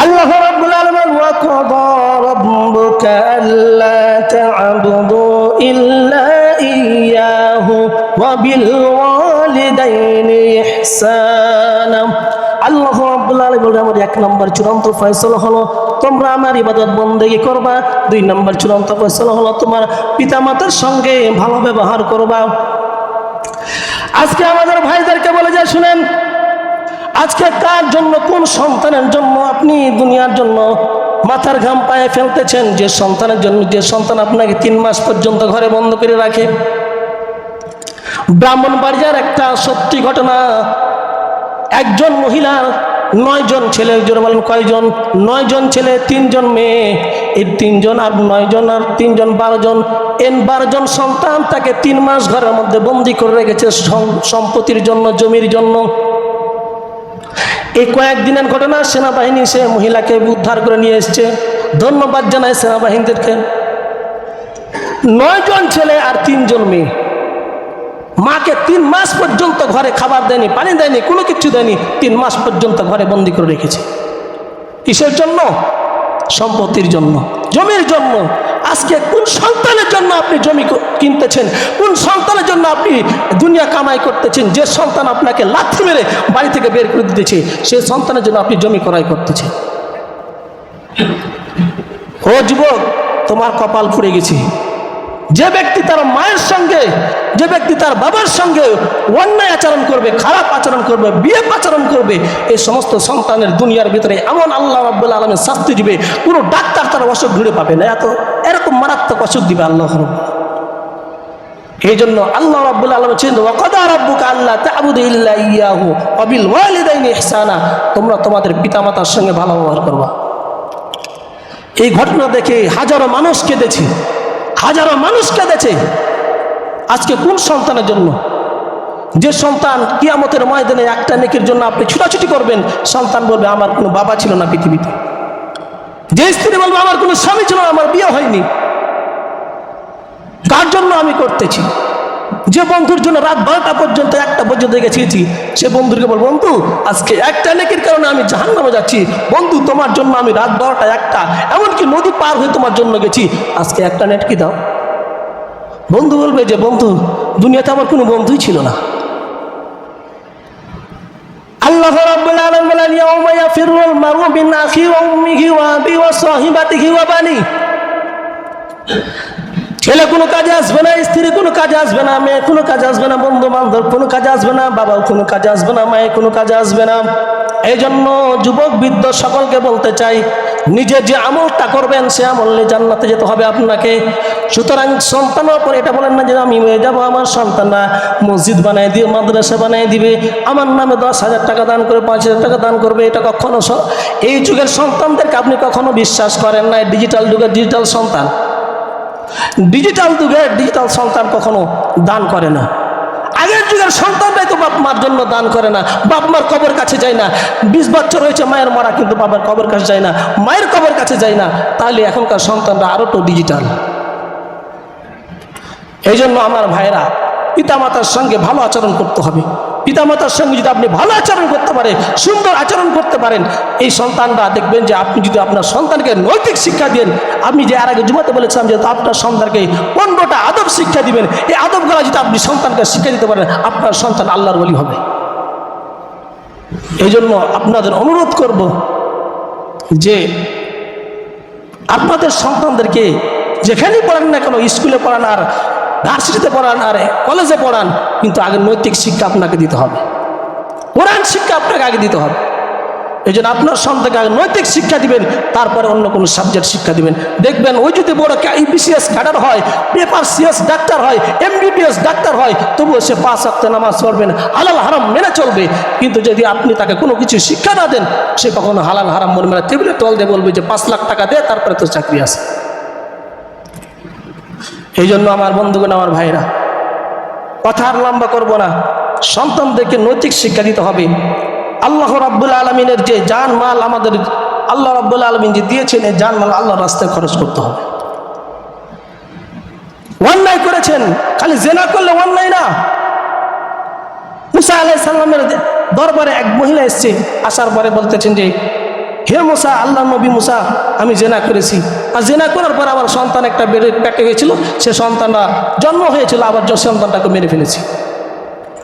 আল্লাহ রাব্বুল আলামিন ওয়া কাদা রাব্বুকা আল্লা তা'বুদু ইল্লা ইয়্যাহু ওয়া বিল ওয়ালিদাইনি ইহসানা। আল্লাহ রাব্বুল আলামিন আমার এক নম্বর চূড়ান্ত ফয়সালা হলো তোমরা আমার ইবাদত বন্দেগী করবা। দুই নম্বর চূড়ান্ত ফয়সালা হলো তোমার পিতামাতার সঙ্গে ভালো ব্যবহার করবা। আজকে আমাদের ভাইদেরকে বলে যায়, শুনেন, আজকে কার জন্য, কোন সন্তানের জন্য আপনি দুনিয়ার জন্য মাথার ঘাম পায়ে ফেলতেছেন? যে সন্তানের জন্য, যে সন্তান আপনাকে 3 মাস পর্যন্ত ঘরে বন্ধ করে রাখে। ব্রাহ্মণবাড়িয়ার একটা সত্যি ঘটনা, একজন মহিলার 9 জন ছেলে, জোরে বলেন কয়জন? 9 জন ছেলে, 3 জন মেয়ে। এই 3 জন আর 9 জন আর 3 জন 12 জন, এই 12 জন সন্তান তাকে 3 মাস ঘরের মধ্যে বন্দি করে রেখেছে সম্পত্তির জন্য, জমির জন্য। এই কয়েকদিনের ঘটনা, সেনাবাহিনী সে মহিলাকে উদ্ধার করে নিয়ে এসছে। ধন্যবাদ জানায় সেনাবাহিনীদেরকে। 9 জন ছেলে আর 3 জন মেয়ে, মাকে 3 মাস পর্যন্ত ঘরে খাবার দেয়নি, পানি দেয়নি, কোনো কিছু দেয়নি। 3 মাস পর্যন্ত ঘরে বন্দি করে রেখেছে। কিসের জন্য? সম্পত্তির জন্য, জমির জন্য। আজকে কোন সন্তানের জন্য আপনি জমি কিনতেছেন? কোন সন্তানের জন্য আপনি দুনিয়া কামাই করতেছেন? যে সন্তান আপনাকে লাথি মেরে বাড়ি থেকে বের করে দিতেছে, সেই সন্তানের জন্য আপনি জমি ক্রয় করতেছেন। ও যুবক, তোমার কপাল পুড়ে গেছে। যে ব্যক্তি তার মায়ের সঙ্গে, যে ব্যক্তি তার বাবার সঙ্গে অন্যায় আচরণ করবে, খারাপ আচরণ করবে, বিয়ে আচরণ করবে, এই সমস্ত সন্তানের দুনিয়ার ভিতরে এমন আল্লাহ রাব্বুল আলামিন শাস্তি দিবে, কোনো ডাক্তার তার অসুখ ঘুরে পাবে না। এরকম মারাত্মক অসুখ দিবে আল্লাহ রাব্বুল। এই জন্য আল্লাহ রাব্বুল আলামিন বলেন, ওয়া কাদা রাব্বুকা আল্লা তা'বুদু ইল্লা ইয়্যাহু ওয়া বিল ওয়ালিদাইনি ইহসানা। তোমরা তোমাদের পিতামাতার সঙ্গে ভালো ব্যবহার করবা। এই ঘটনা দেখে হাজারো মানুষ কেঁদেছে, হাজারো মানুষ কেঁদেছে। আজকে কোন সন্তানের জন্য? যে সন্তান কিয়ামতের ময়দানে একটা নেকির জন্য আপনি ছুটাছুটি করবেন, সন্তান বলবে আমার কোনো বাবা ছিল না পৃথিবীতে। যে স্ত্রী বলবে আমার কোনো স্বামী ছিল না, আমার বিয়ে হয়নি, কার জন্য আমি করতেছি? যে বন্ধুর জন্য রাত 12টা পর্যন্ত, 1টা পর্যন্ত গেছি, সে বন্ধুকে বল, বন্ধু আজকে একটা নেকির কারণে আমি জাহান্নামে যাচ্ছি, বন্ধু তোমার জন্য আমি রাত 12টা 1টা এমনকি নদী পার হয়ে তোমার জন্য গেছি, আজকে একটা নেট কি দাও। বন্ধু বলবে যে বন্ধু দুনিয়াতে আমার কোনো বন্ধুই ছিল না। আল্লাহ রাব্বুল আলামিন বলেন, ইয়াউমা ইয়াফিরুল মারউ মিন আখিহি ওয়া উম্মিহি ওয়া আবিহি ওয়া সাহিবাতিহি ওয়া বানি। ছেলে কোনো কাজে আসবে না, স্ত্রী কোনো কাজে আসবে না, মেয়ে কোনো কাজে আসবে না, বন্ধু বান্ধব কোনো কাজে আসবে না, বাবাও কোনো কাজে আসবে না, মায়ের কোনো কাজে আসবে না। এই জন্য যুবক বৃদ্ধ সকলকে বলতে চাই, নিজে যে আমলটা করবেন সে আমলে জান্নাতে যেতে হবে আপনাকে। সুতরাং সন্তানের উপর এটা বলেন না যে আমি হয়ে যাবো, আমার সন্তানরা মসজিদ বানিয়ে দিবে, মাদ্রাসা বানিয়ে দিবে, আমার নামে 10,000 টাকা দান করে 5,000 টাকা দান করবে। এটা কখনো, এই যুগের সন্তানদেরকে আপনি কখনো বিশ্বাস করেন না। ডিজিটাল যুগের ডিজিটাল সন্তান, ডিজিটাল যুগের ডিজিটাল সন্তান কখনো দান করে না। আগের যুগের সন্তানরাই তো বাপ মার জন্য দান করে না, বাপ মার কবর কাছে যায় না। 20 বছর হয়েছে মায়ের মরা, কিন্তু বাবার কবর কাছে যায় না, মায়ের কবর কাছে যায় না। তাহলে এখনকার সন্তানরা আরো তো ডিজিটাল। এই জন্য আমার ভাইরা, পিতামাতার সঙ্গে ভালো আচরণ করতে হবে। পিতামাতার সঙ্গে যদি আপনি ভালো আচরণ করতে পারেন, সুন্দর আচরণ করতে পারেন, এই সন্তানরা দেখবেন যে আপনি যদি আপনার সন্তানকে নৈতিক শিক্ষা দেন, আমি যে আর আগে জুমাতে বলেছিলাম যে আপনার সন্তানকে 15টা আদব শিক্ষা দিবেন, এই আদবগুলো যদি আপনি সন্তানকে শিক্ষা দিতে পারেন, আপনার সন্তান আল্লাহর ওলি হবে। এই জন্য আপনাদের অনুরোধ করব যে আপনাদের সন্তানদেরকে যেখানেই পড়ান না কেন, স্কুলে পড়ান আর ভার্সিটিতে পড়ান আর কলেজে পড়ান, কিন্তু আগে নৈতিক শিক্ষা আপনাকে দিতে হবে, কোরআন শিক্ষা আপনাকে আগে দিতে হবে। এই জন্য আপনার সন্তানকে আগে নৈতিক শিক্ষা দিবেন, তারপরে অন্য কোনো সাবজেক্ট শিক্ষা দিবেন। দেখবেন ওই যদি বড় বিসিএস ক্যাডার হয়, পেপার সিএস ডাক্তার হয়, এমবিবিএস ডাক্তার হয়, তবুও সে 5 ওয়াক্ত নামাজ পড়বেন, হালাল হারাম মেনে চলবে। কিন্তু যদি আপনি তাকে কোনো কিছু শিক্ষা না দেন, সে কখনো হালাল হারাম মনে মেনে টেবিলে তল দিয়ে বলবে যে 5 লাখ টাকা দে, তারপরে তোর চাকরি আছে। এই জন্য আমার বন্ধুগণ, আমার ভাইরা, কথা আর লম্বা করবো না, সন্তানদেরকে নৈতিক শিক্ষা দিতে হবে। আল্লাহ রাব্বুল আলামিনের যে জান মাল আমাদের আল্লাহ রাব্বুল আলামিন যে দিয়েছেন, এই জান মাল আল্লাহর রাস্তায় খরচ করতে হবে। অন্যায় করেছেন, খালি জেনা করলে অন্যায় না। মুসা আলাইহিস সালামের দরবারে এক মহিলা এসেছে, আসার পরে বলতেছেন যে হে মুসা, আল্লাহ নবী মুসা, আমি জেনা করেছি, আর জেনা করার পর আবার সন্তান একটা পেটে হয়েছিল, সে সন্তানটা জন্ম হয়েছিল, আবার সন্তানটাকে মেরে ফেলেছি।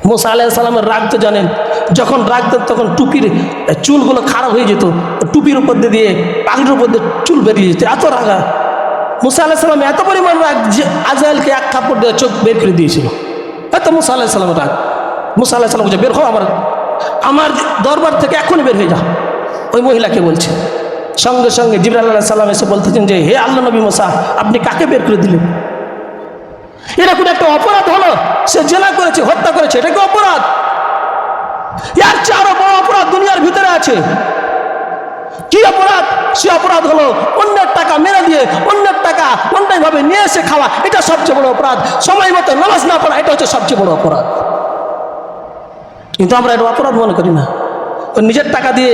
মুসা আলাইহিস সালামের রাগ তো জানেন, যখন রাগতেন তখন টুপির চুলগুলো খারাপ হয়ে যেত, টুপির উপর দিয়ে পাগড়ির উপর দিয়ে চুল বেরিয়ে যেত, এত রাগা। মুসা আলাইহিস সালাম এত পরিমাণ রাগ যে আজরাইলকে এক কাপড় দিয়ে চোখ বের করে দিয়েছিল, এত মুসা আলাইহিস সালামের রাগ। মুসা আলাইহিস সালাম বলছে, বের হও আমার দরবার থেকে এখনই বের হয়ে যা। ওই মহিলাকে বলছে, সঙ্গে সঙ্গে জিবরাইল আলাইহিস সালাম এসে বলতেছেন যে, হে আল্লাহ নবী মুসা, আপনি কাকে বের করে দিলেন? এরকম একটা অপরাধ হলো, সে জেনা করেছে, হত্যা করেছে, এটা কি অপরাধ? এর চেয়ে আরো বড় অপরাধ দুনিয়ার ভিতরে আছে। কি অপরাধ? সে অপরাধ হলো অন্যের টাকা মেরে দিয়ে, অন্যের টাকা অন্যায়ভাবে নিয়ে এসে খাওয়া, এটা সবচেয়ে বড় অপরাধ। সময় মতো নামাজ না পড়া, এটা হচ্ছে সবচেয়ে বড় অপরাধ। কিন্তু আমরা এটা অপরাধ মনে করি না। নিজের টাকা দিয়ে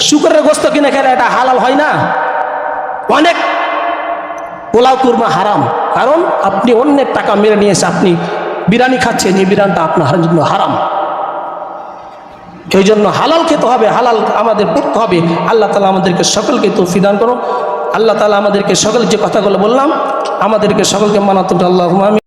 শুকরের গোস্ত কিনে খেলে এটা হালাল হয় না। অনেক পোলাও কুরমা হারাম, কারণ আপনি অন্যের টাকা মেরে নিয়ে এসে আপনি বিরিয়ানি খাচ্ছেন, এই বিরিয়ানিটা আপনার জন্য হারাম। এই জন্য হালাল খেতে হবে, হালাল আমাদের পড়তে হবে। আল্লাহ তাআলা আমাদেরকে সকলকে তৌফিক দান করুন। আল্লাহ তাআলা আমাদেরকে সকল যে কথাগুলো বললাম, আমাদেরকে সকলকে মানাতে আল্লাহুম্মা আমিন।